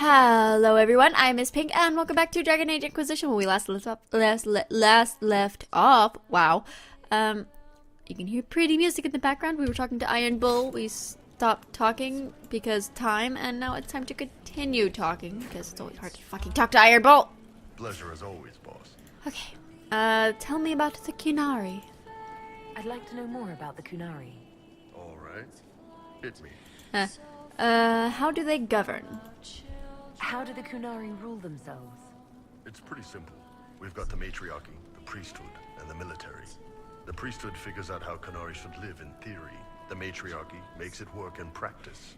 Hello everyone, I'm Miss Pink and welcome back to Dragon Age Inquisition. When we last left off, wow. You can hear pretty music in the background. We were talking to Iron Bull. We stopped talking because time, and now it's time to continue talking because it's always hard to fucking talk to Iron Bull. Pleasure as always, boss. Okay, tell me about the Qunari. I'd like to know more about the Qunari. All right, hit me. How do they govern? How do the Qunari rule themselves? It's pretty simple. We've got the matriarchy, the priesthood, and the military. The priesthood figures out how Qunari should live in theory. The matriarchy makes it work in practice.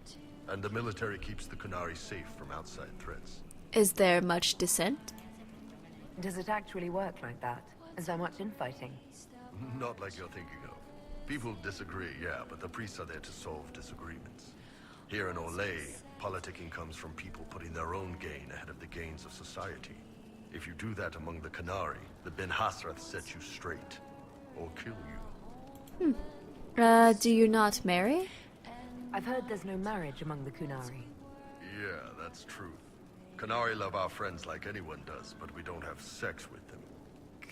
And the military keeps the Qunari safe from outside threats. Is there much dissent? Does it actually work like that? Is there much infighting? Not like you're thinking of. People disagree, yeah, but the priests are there to solve disagreements. Here in Olay, politicking comes from people putting their own gain ahead of the gains of society. If you do that among the Qunari, the Ben Hasrath sets you straight. Or kill you. Do you not marry? I've heard there's no marriage among the Qunari. Yeah, that's true. Qunari love our friends like anyone does, but we don't have sex with them.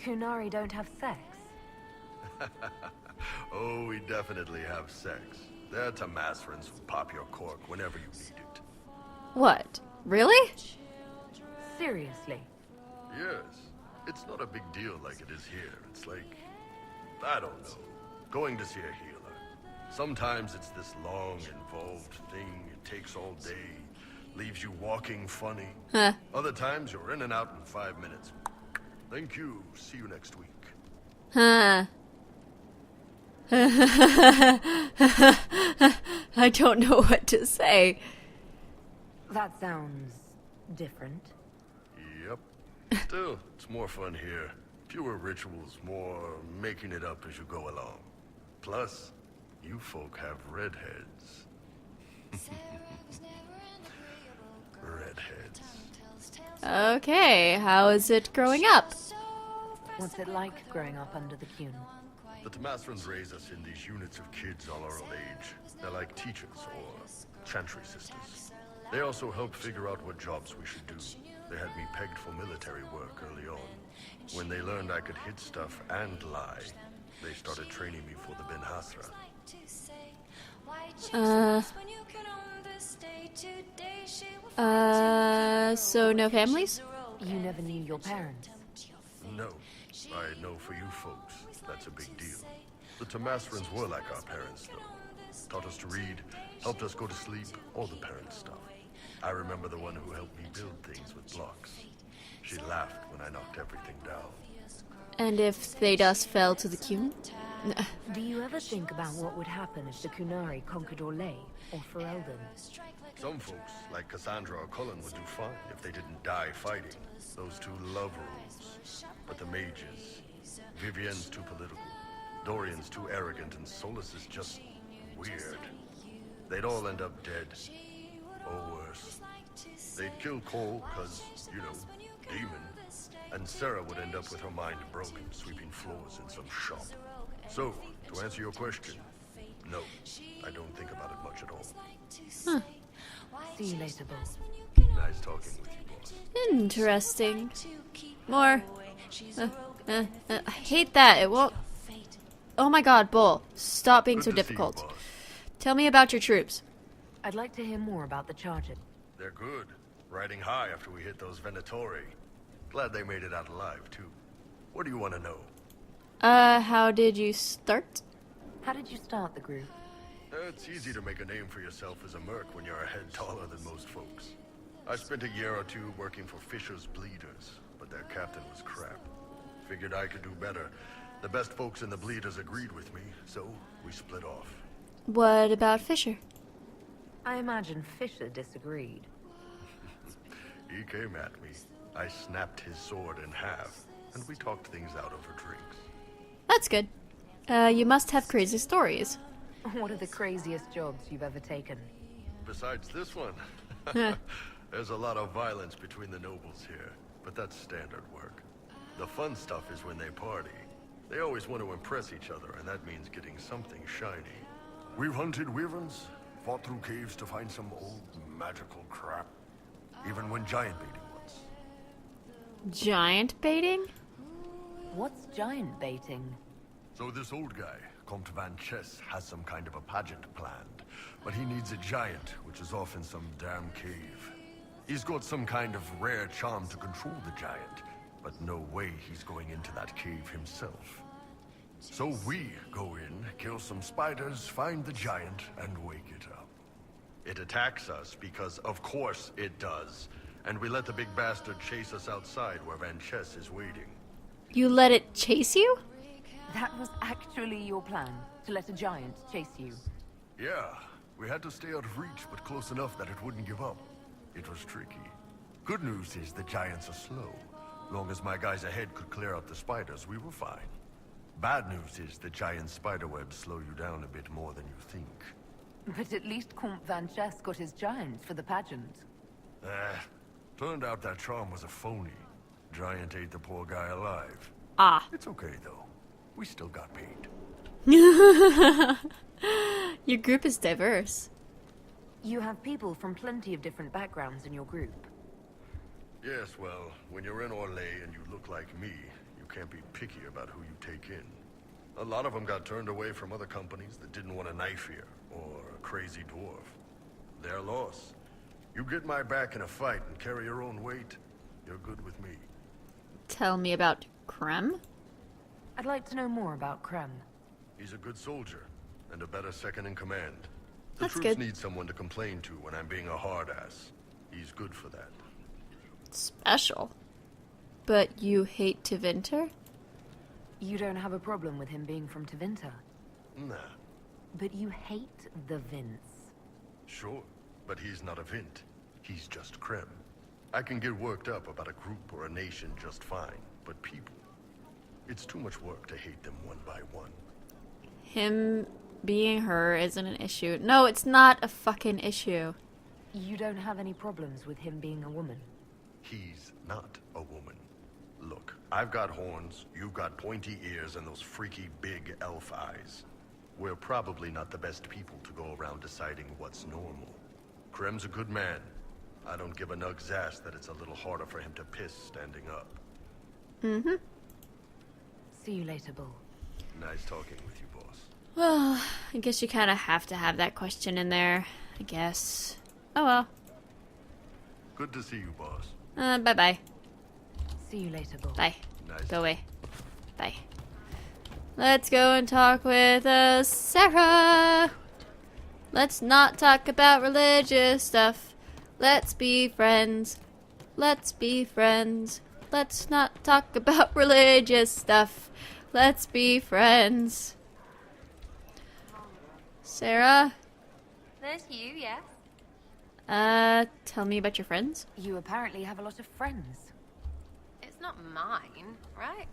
Qunari don't have sex? Oh, we definitely have sex. They're Tamasrans who pop your cork whenever you need it. What? Really? Seriously? Yes. It's not a big deal like it is here. It's like, I don't know, going to see a healer. Sometimes it's this long, involved thing. It takes all day, leaves you walking funny. Huh. Other times you're in and out in 5 minutes. Thank you. See you next week. Huh. I don't know what to say. That sounds different. Yep. Still, it's more fun here. Fewer rituals, more making it up as you go along. Plus, you folk have redheads. Redheads. Okay, how is it growing up? What's it like growing up under the Qun? The Tamasrans raise us in these units of kids all our old age. They're like teachers or chantry sisters. They also help figure out what jobs we should do. They had me pegged for military work early on. When they learned I could hit stuff and lie, they started training me for the Ben Hasrath. So no families? You never knew your parents? No, I know for you folks, that's a big deal. The Tamasrans were like our parents, though. Taught us to read, helped us go to sleep, all the parent stuff. I remember the one who helped me build things with blocks. She laughed when I knocked everything down. And if Thedas fell to the Qun? Do you ever think about what would happen if the Qunari conquered Orlais or Ferelden? Some folks, like Sandra or Cullen, would do fine if they didn't die fighting. Those two love rules. But the mages, Vivienne's too political, Dorian's too arrogant, and Solus is just weird. They'd all end up dead. Or worse. They'd kill Cole, cause, you know, demon. And Sarah would end up with her mind broken, sweeping floors in some shop. So, to answer your question, no, I don't think about it much at all. Huh. See you later, Bull. Nice talking with you, boss. Interesting. More. I hate that. It won't. Oh my god, Bull. Stop being Good so to see you, difficult. boss. Tell me about your troops. I'd like to hear more about the Charged. They're good. Riding high after we hit those Venatori. Glad they made it out alive, too. What do you want to know? How did you start? How did you start the group? It's easy to make a name for yourself as a merc when you're a head taller than most folks. I spent a year or two working for Fisher's Bleeders, but their captain was crap. Figured I could do better. The best folks in the Bleeders agreed with me, so we split off. What about Fisher? I imagine Fisher disagreed. He came at me. I snapped his sword in half, and we talked things out over drinks. That's good. You must have crazy stories. What are the craziest jobs you've ever taken? Besides this one, there's a lot of violence between the nobles here, but that's standard work. The fun stuff is when they party. They always want to impress each other, and that means getting something shiny. We've hunted wyverns, fought through caves to find some old magical crap. even when giant baiting once. Giant baiting? What's giant baiting? So this old guy, Comte Van Chess, has some kind of a pageant planned, but he needs a giant, which is off in some damn cave. He's got some kind of rare charm to control the giant, but no way he's going into that cave himself. So we go in, kill some spiders, find the giant, and wake it up. It attacks us because, of course, it does. And we let the big bastard chase us outside where Van Chess is waiting. You let it chase you? That was actually your plan, to let a giant chase you. Yeah, we had to stay out of reach, but close enough that it wouldn't give up. It was tricky. Good news is the giants are slow. Long as my guys ahead could clear out the spiders, we were fine. Bad news is the giant spiderwebs slow you down a bit more than you think. But at least Comte Van Chess got his giant for the pageant. Turned out that charm was a phony. Giant ate the poor guy alive. Ah. It's okay, though. We still got paid. Your group is diverse. You have people from plenty of different backgrounds in your group. Yes, well, when you're in Orlais and you look like me, you can't be picky about who you take in. A lot of them got turned away from other companies that didn't want a knife here, or a crazy dwarf. Their loss. You get my back in a fight and carry your own weight, you're good with me. Tell me about Krem? I'd like to know more about Krem. He's a good soldier, and a better second in command. The That's troops good. need someone to complain to when I'm being a hard-ass. He's good for that. Special. But you hate Tevinter? You don't have a problem with him being from Tevinter, Nah, but you hate the Vince. sure, but he's not a Vint. He's just Krem. I can get worked up about a group or a nation just fine, but people... It's too much work to hate them one by one. Him being her isn't an issue. No, it's not a fucking issue. You don't have any problems with him being a woman. He's not a woman. Look, I've got horns, you've got pointy ears, and those freaky big elf eyes. We're probably not the best people to go around deciding what's normal. Krem's a good man. I don't give a nug's ass that it's a little harder for him to piss standing up. Mm-hmm. See you later, Bull. Nice talking with you, boss. Well, I guess you kind of have to have that question in there, I guess. Oh well. Good to see you, boss. Bye-bye. See you later, Bull. Bye. Nice. Go away. Bye. Let's go and talk with Sarah. Let's not talk about religious stuff. Let's be friends. Let's be friends. Let's not talk about religious stuff. Let's be friends. Sarah? There's you, yes? Tell me about your friends. You apparently have a lot of friends. It's not mine, right?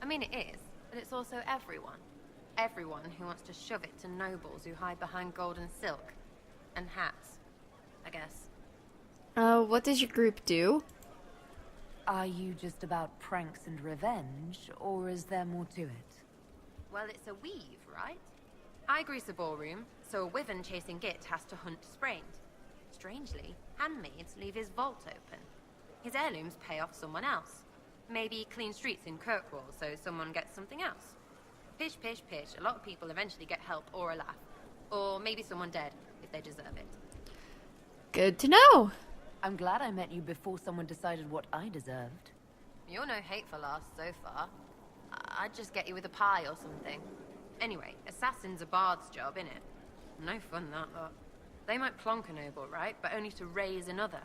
I mean, it is, but it's also everyone. Everyone who wants to shove it to nobles who hide behind gold and silk. And hats, I guess. What does your group do? Are you just about pranks and revenge, or is there more to it? Well, it's a weave, right? I grease a ballroom, so a wyvern chasing Git has to hunt sprained. Strangely, handmaids leave his vault open. His heirlooms pay off someone else. Maybe clean streets in Kirkwall, so someone gets something else. Pish, pish, pish. A lot of people eventually get help or a laugh. Or maybe someone dead, if they deserve it. Good to know. I'm glad I met you before someone decided what I deserved. You're no hateful ass so far. I'd just get you with a pie or something. Anyway, assassin's a bard's job, innit? No fun, that lot. They might plonk a noble, right? But only to raise another.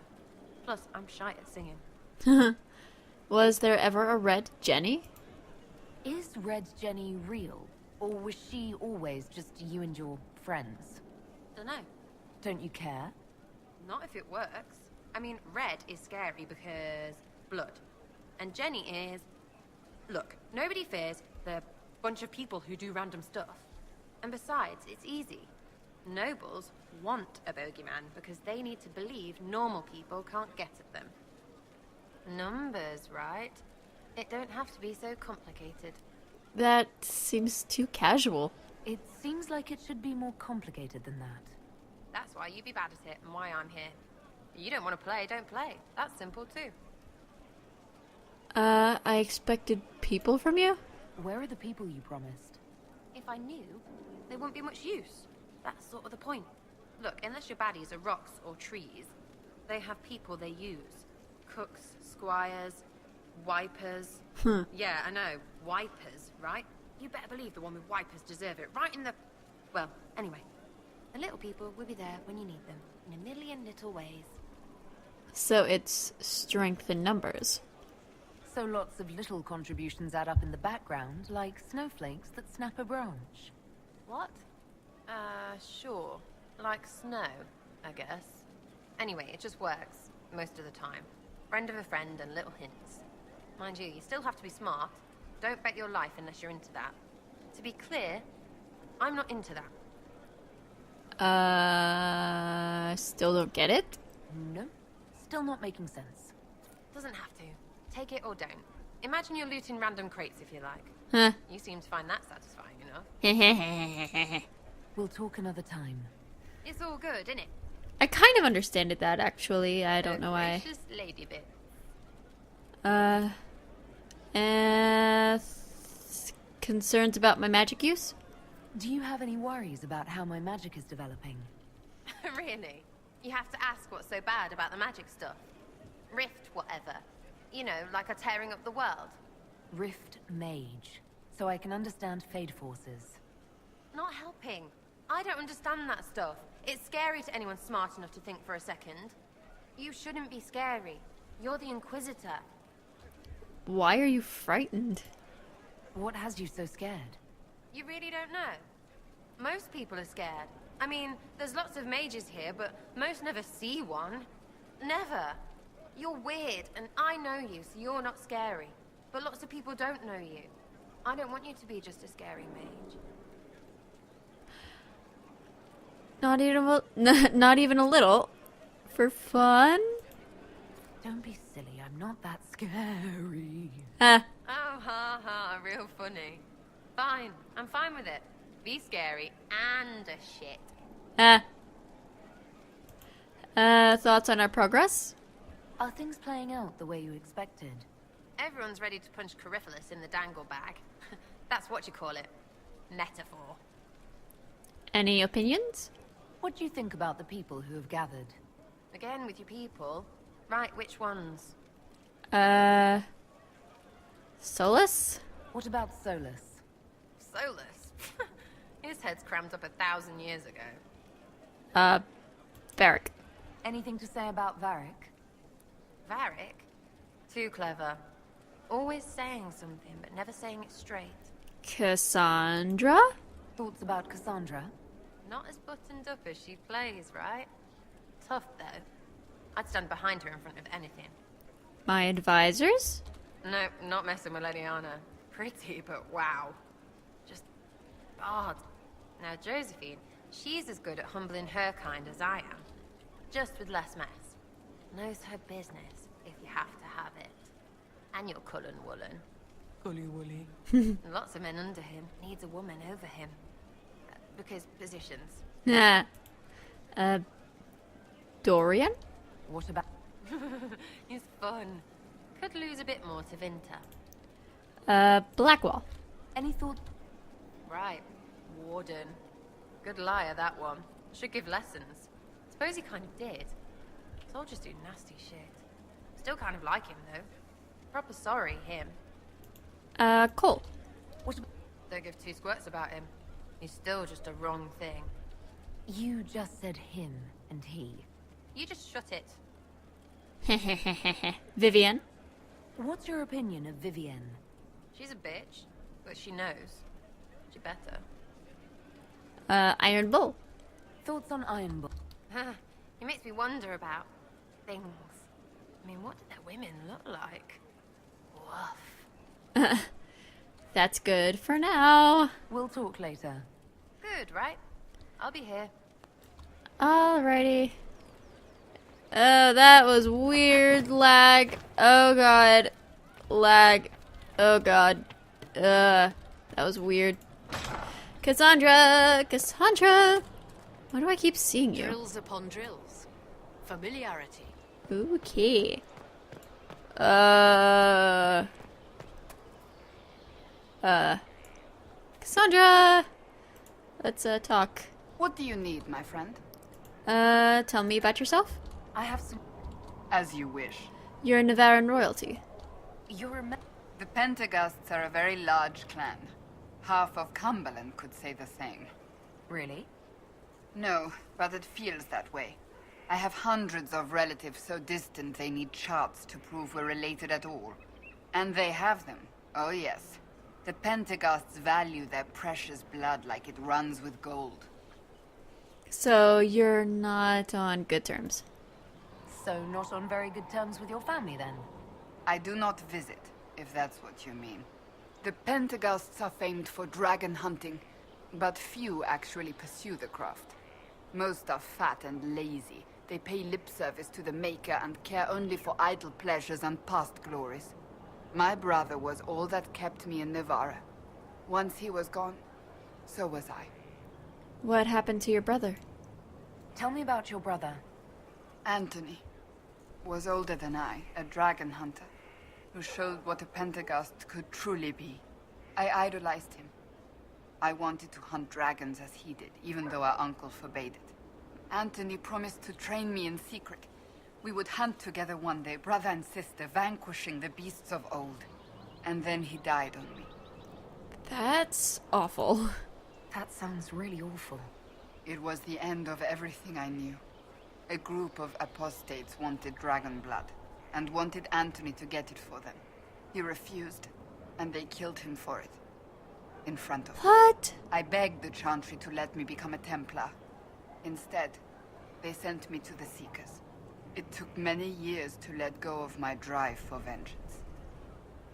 Plus, I'm shy at singing. Was there ever a Red Jenny? Is Red Jenny real? Or was she always just you and your friends? Dunno. Don't you care? Not if it works. I mean, red is scary because blood. And Jenny is... Look, nobody fears the bunch of people who do random stuff. And besides, it's easy. Nobles want a bogeyman because they need to believe normal people can't get at them. Numbers, right? It don't have to be so complicated. That seems too casual. It seems like it should be more complicated than that. That's why you be bad at it and why I'm here. You don't want to play, don't play. That's simple too. I expected people from you? Where are the people you promised? If I knew, there wouldn't be much use. That's sort of the point. Look, unless your baddies are rocks or trees, they have people they use. Cooks, squires, wipers. Yeah, I know. Wipers, right? You better believe the one with wipers deserve it. Right in the... Well, anyway. The little people will be there when you need them. In a million little ways. So it's strength in numbers. So lots of little contributions add up in the background, like snowflakes that snap a branch. What? Sure. Like snow, I guess. Anyway, it just works. Most of the time. Friend of a friend and little hints. Mind you, you still have to be smart. Don't bet your life unless you're into that. To be clear, I'm not into that. Still don't get it? No, still not making sense. Doesn't have to. Take it or don't. Imagine you're looting random crates if you like. Huh. You seem to find that satisfying enough. We'll talk another time. It's all good, isn't it? I kind of understand it that, actually. I don't know why. Gracious lady bit. Concerns about my magic use? Do you have any worries about how my magic is developing? Really? You have to ask what's so bad about the magic stuff. Rift, whatever. You know, like a tearing up the world. Rift Mage, so I can understand Fade Forces. Not helping. I don't understand that stuff. It's scary to anyone smart enough to think for a second. You shouldn't be scary. You're the Inquisitor. Why are you frightened? What has you so scared? You really don't know? Most people are scared. I mean, there's lots of mages here, but most never see one. Never. You're weird, and I know you, so you're not scary. But lots of people don't know you. I don't want you to be just a scary mage. Not even a little. For fun? Don't be silly, I'm not that scary. Ah. Oh, ha ha, real funny. Fine, I'm fine with it. Be scary and a shit. Thoughts on our progress? Are things playing out the way you expected? Everyone's ready to punch Coryphalis in the dangle bag. That's what you call it. Metaphor. Any opinions? What do you think about the people who have gathered? Again with your people. Right, which ones? Solus? What about Solus? Solus? His head's crammed up 1,000 years ago. Varric. Anything to say about Varric? Varric? Too clever. Always saying something, but never saying it straight. Cassandra? Thoughts about Cassandra? Not as buttoned up as she plays, right? Tough, though. I'd stand behind her in front of anything. My advisors? No, not messing with Leliana. Pretty, but wow. Just odd. Now, Josephine, she's as good at humbling her kind as I am. Just with less mess. Knows her business, if you have to have it. And you're Cullen Woolen. Cully Woolly. Lots of men under him. Needs a woman over him. Because positions. Nah. Dorian? What about... He's fun. Could lose a bit more to Vinter. Blackwall. Any thought... Right. Warden. Good liar, that one. Should give lessons. Suppose he kind of did. Soldiers do nasty shit. Still kind of like him, though. Proper sorry, him. Cole. What Don't give two squirts about him. He's still just a wrong thing. You just said him and he. You just shut it. Vivian. What's your opinion of Vivienne? She's a bitch, but she knows. She better. Iron Bull. Thoughts on Iron Bull? It makes me wonder about things. I mean, what did their women look like? Woof. That's good for now. We'll talk later. Good, right? I'll be here. Alrighty. Oh, that was weird lag. Oh god. Lag. Oh god. That was weird. Cassandra! Cassandra! Why do I keep seeing you? Drills upon drills. Familiarity. Okay. Cassandra! Let's, talk. What do you need, my friend? Tell me about yourself. I have some. As you wish. You're a Navaran royalty. You're a. The Pentaghasts are a very large clan. Half of Cumberland could say the same. Really? No, but it feels that way. I have hundreds of relatives so distant they need charts to prove we're related at all. And they have them. Oh yes. The Pentaghasts value their precious blood like it runs with gold. So you're not on good terms. So not on very good terms with your family then? I do not visit, if that's what you mean. The Pentaghasts are famed for dragon hunting, but few actually pursue the craft. Most are fat and lazy. They pay lip service to the Maker and care only for idle pleasures and past glories. My brother was all that kept me in Navarra. Once he was gone, so was I. What happened to your brother? Tell me about your brother. Anthony was older than I, a dragon hunter, who showed what a Pentaghast could truly be. I idolized him. I wanted to hunt dragons as he did, even though our uncle forbade it. Anthony promised to train me in secret. We would hunt together one day, brother and sister, vanquishing the beasts of old. And then he died on me. That's awful. That sounds really awful. It was the end of everything I knew. A group of apostates wanted dragon blood, and wanted Anthony to get it for them. He refused, and they killed him for it. In front of me. What? I begged the Chantry to let me become a Templar. Instead, they sent me to the Seekers. It took many years to let go of my drive for vengeance.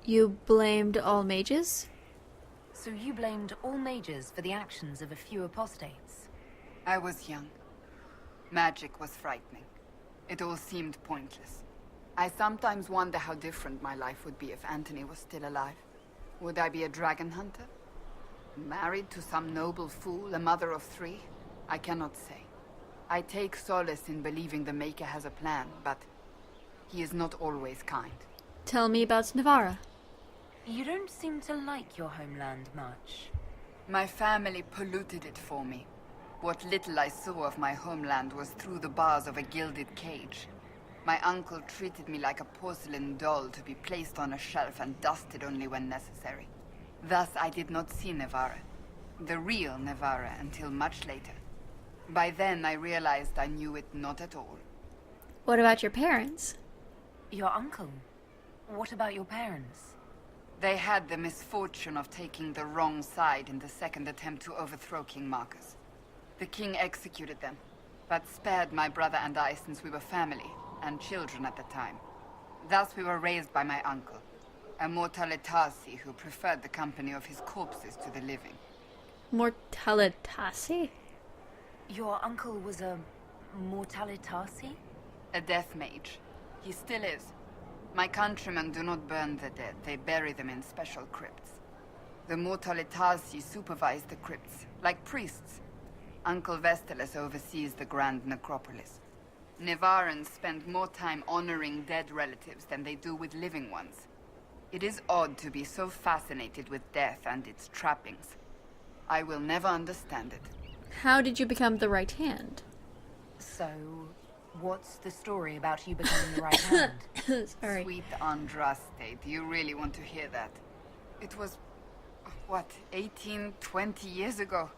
You blamed all mages? So you blamed all mages for the actions of a few apostates? I was young. Magic was frightening. It all seemed pointless. I sometimes wonder how different my life would be if Anthony was still alive. Would I be a dragon hunter? Married to some noble fool, a mother of 3? I cannot say. I take solace in believing the Maker has a plan, but he is not always kind. Tell me about Navarra. You don't seem to like your homeland much. My family polluted it for me. What little I saw of my homeland was through the bars of a gilded cage. My uncle treated me like a porcelain doll to be placed on a shelf and dusted only when necessary. Thus I did not see Navarra, the real Navarra, until much later. By then I realized I knew it not at all. What about your parents? Your uncle? What about your parents? They had the misfortune of taking the wrong side in the second attempt to overthrow King Marcus. The king executed them, but spared my brother and I since we were family, and children at the time. Thus we were raised by my uncle, a Mortalitasi who preferred the company of his corpses to the living. Mortalitasi? Your uncle was a Mortalitasi? A death mage. He still is. My countrymen do not burn the dead, they bury them in special crypts. The Mortalitasi supervise the crypts, like priests. Uncle Vestalis oversees the grand necropolis. Nevarans spend more time honoring dead relatives than they do with living ones. It is odd to be so fascinated with death and its trappings. I will never understand it. How did you become the right hand? So, what's the story about you becoming the right hand? Sorry. Sweet Andraste, do you really want to hear that? It was, what, 18, 20 years ago?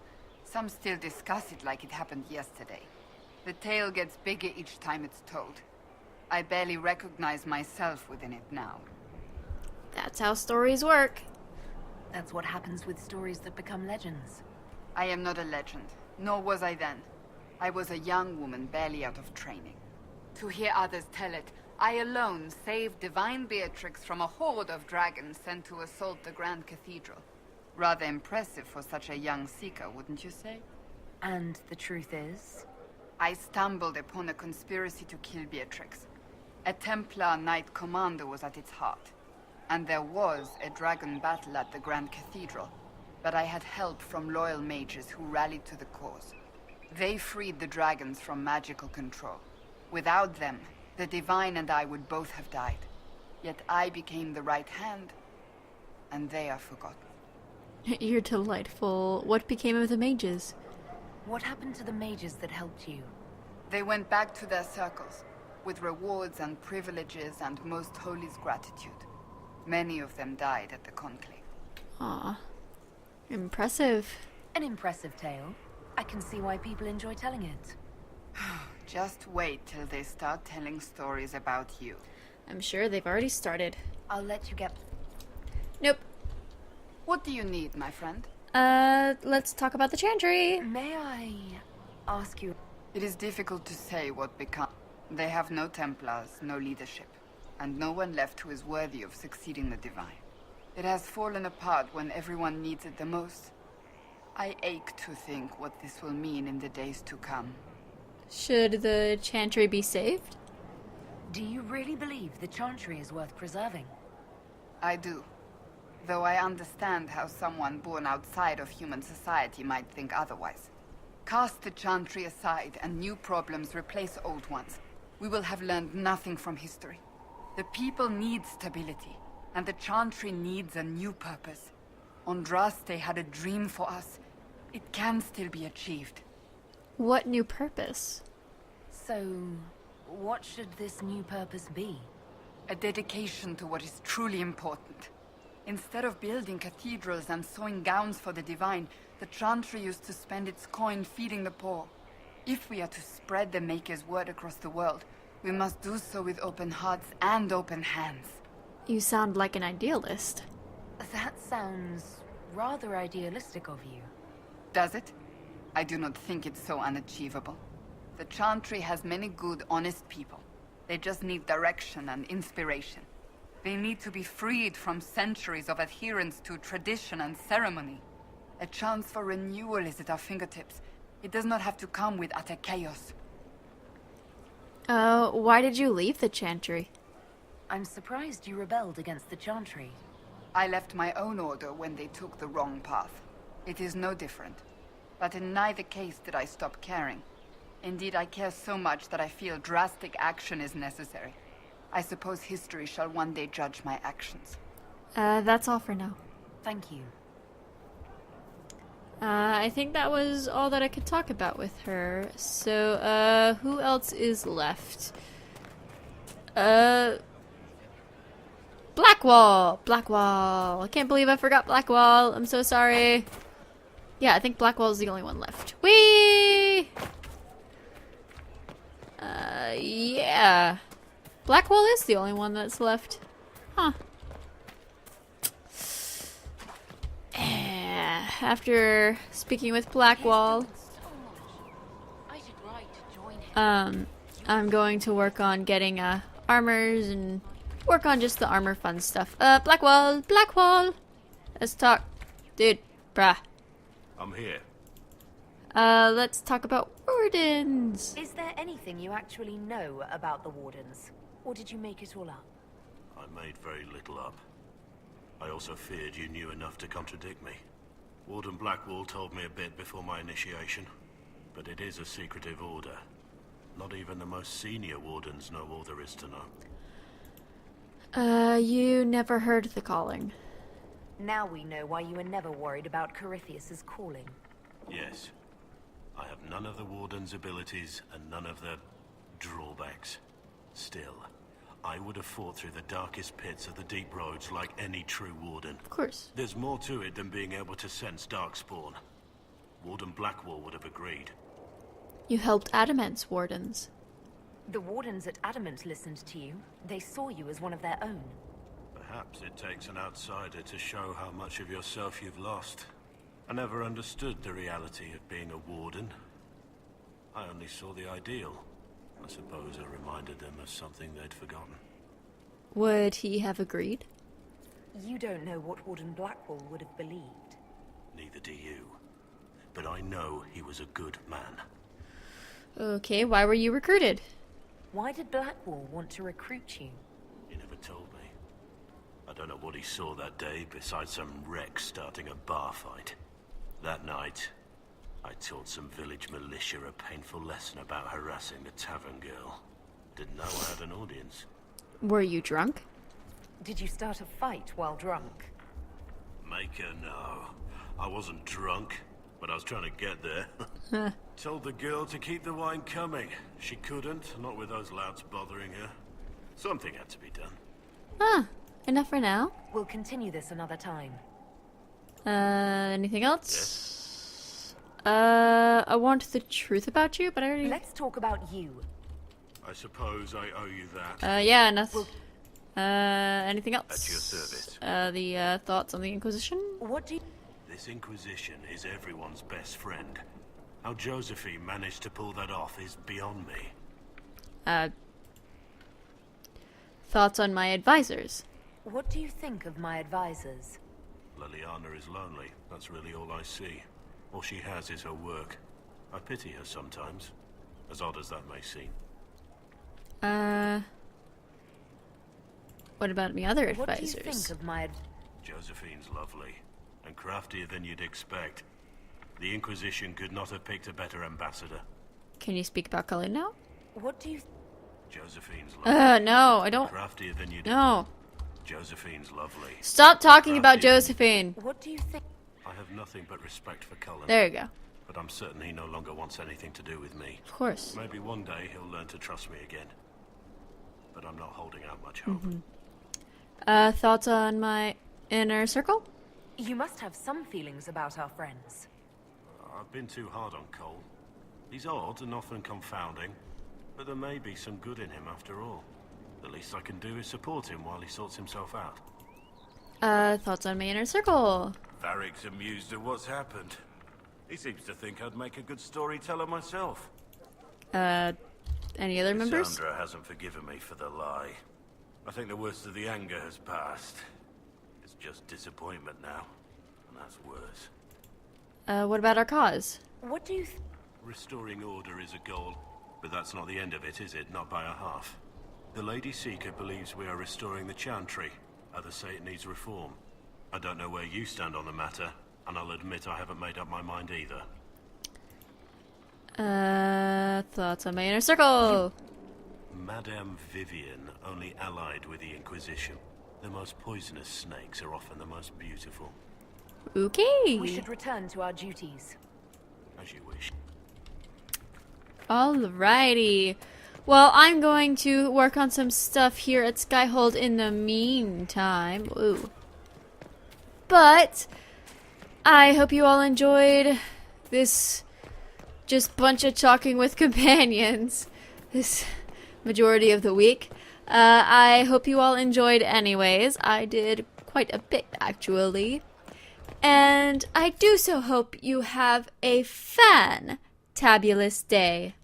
Some still discuss it like it happened yesterday. The tale gets bigger each time it's told. I barely recognize myself within it now. That's how stories work. That's what happens with stories that become legends. I am not a legend, nor was I then. I was a young woman barely out of training. To hear others tell it, I alone saved divine Beatrix from a horde of dragons sent to assault the Grand Cathedral. Rather impressive for such a young seeker, wouldn't you say? And the truth is? I stumbled upon a conspiracy to kill Beatrix. A Templar Knight Commander was at its heart. And there was a dragon battle at the Grand Cathedral. But I had help from loyal mages who rallied to the cause. They freed the dragons from magical control. Without them, The Divine and I would both have died. Yet I became the right hand, and they are forgotten. You're delightful. What became of the mages? What happened to the mages that helped you? They went back to their circles, with rewards and privileges and Most Holy's gratitude. Many of them died at the conclave. Aw. Impressive. An impressive tale. I can see why people enjoy telling it. Just wait till they start telling stories about you. I'm sure they've already started. I'll let you get... Nope. What do you need, my friend? Let's talk about the Chantry. May I ask you... It is difficult to say what become. They have no Templars, no leadership, and no one left who is worthy of succeeding the Divine. It has fallen apart when everyone needs it the most. I ache to think what this will mean in the days to come. Should the Chantry be saved? Do you really believe the Chantry is worth preserving? I do. Though I understand how someone born outside of human society might think otherwise. Cast the Chantry aside and new problems replace old ones. We will have learned nothing from history. The people need stability, and the Chantry needs a new purpose. Andraste had a dream for us. It can still be achieved. What new purpose? So, what should this new purpose be? A dedication to what is truly important. Instead of building cathedrals and sewing gowns for the Divine, the Chantry used to spend its coin feeding the poor. If we are to spread the Maker's word across the world, we must do so with open hearts and open hands. You sound like an idealist. That sounds rather idealistic of you. Does it? I do not think it's so unachievable. The Chantry has many good, honest people. They just need direction and inspiration. They need to be freed from centuries of adherence to tradition and ceremony. A chance for renewal is at our fingertips. It does not have to come with utter chaos. Why did you leave the Chantry? I'm surprised you rebelled against the Chantry. I left my own order when they took the wrong path. It is no different. But in neither case did I stop caring. Indeed, I care so much that I feel drastic action is necessary. I suppose history shall one day judge my actions. That's all for now. Thank you. I think that was all that I could talk about with her. So, who else is left? Blackwall! Blackwall! I can't believe I forgot Blackwall. I'm so sorry. Yeah, I think Blackwall is the only one left. Whee! Yeah. Blackwall is the only one that's left. Huh. After speaking with Blackwall, I'm going to work on getting armors and work on just the armor fun stuff. Blackwall! Let's talk. Dude, bruh. I'm here. Let's talk about wardens. Is there anything you actually know about the Wardens? Or did you make it all up? I made very little up. I also feared you knew enough to contradict me. Warden Blackwall told me a bit before my initiation, but it is a secretive order. Not even the most senior wardens know all there is to know. You never heard the calling. Now we know why you were never worried about Corypheus's calling. Yes. I have none of the warden's abilities and none of the drawbacks. Still, I would have fought through the darkest pits of the deep roads like any true warden. Of course. There's more to it than being able to sense darkspawn. Warden Blackwall would have agreed. You helped Adamant's wardens. The Wardens at Adamant listened to you. They saw you as one of their own. Perhaps it takes an outsider to show how much of yourself you've lost. I never understood the reality of being a warden. I only saw the ideal. I suppose I reminded them of something they'd forgotten. Would he have agreed? You don't know what Warden Blackwall would have believed. Neither do you. But I know he was a good man. Okay, why were you recruited? Why did Blackwall want to recruit you? He never told me. I don't know what he saw that day besides some wreck starting a bar fight. That night, I taught some village militia a painful lesson about harassing the tavern girl. Didn't know I had an audience. Were you drunk? Did you start a fight while drunk? Make her know. I wasn't drunk, but I was trying to get there. Told the girl to keep the wine coming. She couldn't, not with those louds bothering her. Something had to be done. Ah, enough for now. We'll continue this another time. Anything else? I want the truth about you, but I already... Let's talk about you. I suppose I owe you that. Yeah, nothing. Anything else? At your service. The thoughts on the Inquisition? What do you... This Inquisition is everyone's best friend. How Josephine managed to pull that off is beyond me. Thoughts on my advisors? What do you think of my advisors? Liliana is lonely. That's really all I see. All she has is her work. I pity her sometimes, as odd as that may seem. What about my other What do you advisors? think of my... Josephine's lovely, and craftier than you'd expect. The Inquisition could not have picked a better ambassador. Can you speak about Cullen now? What do you... Josephine's lovely. No, I don't. Craftier than you'd... No. Josephine's lovely. Stop talking about Craftier than- Josephine. What do you think... I have nothing but respect for Cullen. There you go. But I'm certain he no longer wants anything to do with me. Of course. Maybe one day he'll learn to trust me again. But I'm not holding out much hope. Thoughts on my inner circle? You must have some feelings about our friends. I've been too hard on Cole. He's odd and often confounding, but there may be some good in him after all. The least I can do is support him while he sorts himself out. Thoughts on my inner circle? Varric's amused at what's happened. He seems to think I'd make a good storyteller myself. Any other members? Sandra hasn't forgiven me for the lie. I think the worst of the anger has passed. It's just disappointment now, and that's worse. What about our cause? What do you... Restoring order is a goal, but that's not the end of it, is it? Not by a half. The Lady Seeker believes we are restoring the Chantry. Others say it needs reform. I don't know where you stand on the matter, and I'll admit I haven't made up my mind either. Thoughts on my inner circle? Madame Vivian only allied with the Inquisition. The most poisonous snakes are often the most beautiful. Okay. We should return to our duties. As you wish. Alrighty. Well, I'm going to work on some stuff here at Skyhold in the meantime. Ooh. But I hope you all enjoyed this just bunch of talking with companions this majority of the week. I hope you all enjoyed anyways. I did quite a bit actually. And I do so hope you have a fantabulous day.